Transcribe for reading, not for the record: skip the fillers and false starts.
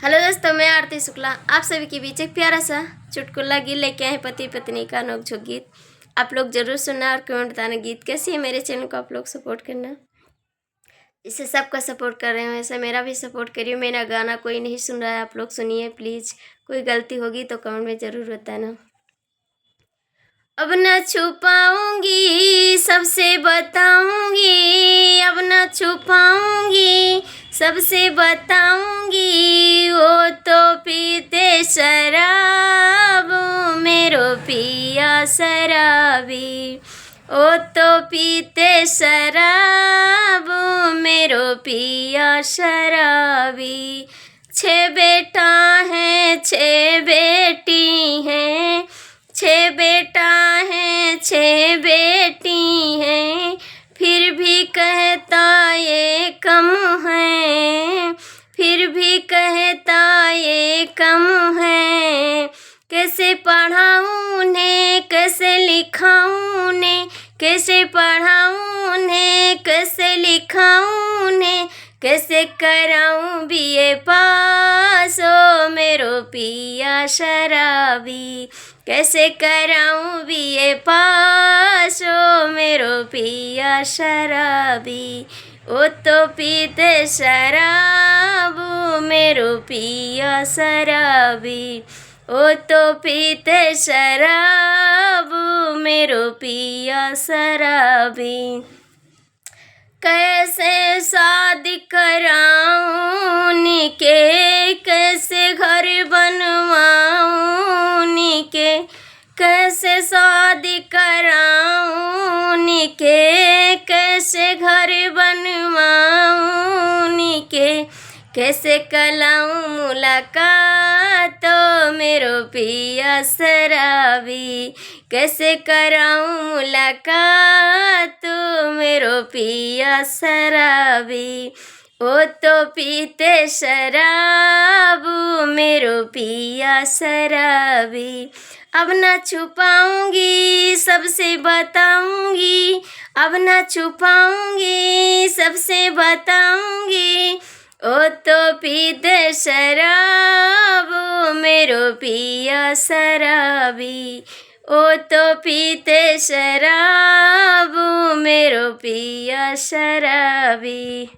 Hello दोस्तों, मैं आरती शुक्ला आप सभी के बीच एक प्यारा सा चुटकुला गीत लेके आए पति पत्नी का नोकझोंक गीत। आप लोग ज़रूर सुनना और कमेंट बताना गीत कैसी है। मेरे चैनल को आप लोग सपोर्ट करना, इसे सबका सपोर्ट कर रहे हैं वैसे मेरा भी सपोर्ट करिए। मेरा गाना कोई नहीं सुन रहा है, आप लोग सुनिए प्लीज़। कोई गलती होगी तो कमेंट में ज़रूर बताना। अब न छुपाऊंगी सबसे बताऊंगी, अब न छुपाऊंगी सबसे बताऊंगी। वो तो पीते शराब मेरो पिया शराबी, वो तो पीते शराब मेरो पिया शराबी। 6 बेटा हैं 6 बेटी हैं, 6 बेटा हैं 6 बेटी हैं, फिर भी कहता ये कम है, फिर भी कहता ये कम है। कैसे पढ़ाऊँ उन्हें कैसे लिखाऊँ उन्हें, कैसे पढ़ाऊँ उन्हें कैसे लिखाऊँ उन्हें, कैसे कराऊँ BA पास ओ मेरो पिया शराबी, कैसे कराऊँ BA पास ओ मेरो पिया शराबी। वो तो पीते शराब मेरो पिया शराबी, वो तो पीते शराब मेरो पिया शराबी। कैसे शादी कराऊँ उनके, कैसे घर बनवाऊँ उनके, कैसे शादी कराऊँ उनके, कैसे घर बनवाऊँ उनके, कैसे कराऊँ मुलाकात तो मेरो पिया शराबी, कैसे कराऊँ मुलाकात तो मेरो पिया शराबी। वो तो पीते शराब मेरो पिया शराबी। अब न छुपाऊंगी सबसे बताऊंगी, अब न छुपाऊंगी सबसे बताऊंगी। ओ तो पीते शराब मेरो पिया शराबी, ओ तो पीते शराब मेरो पिया शराबी।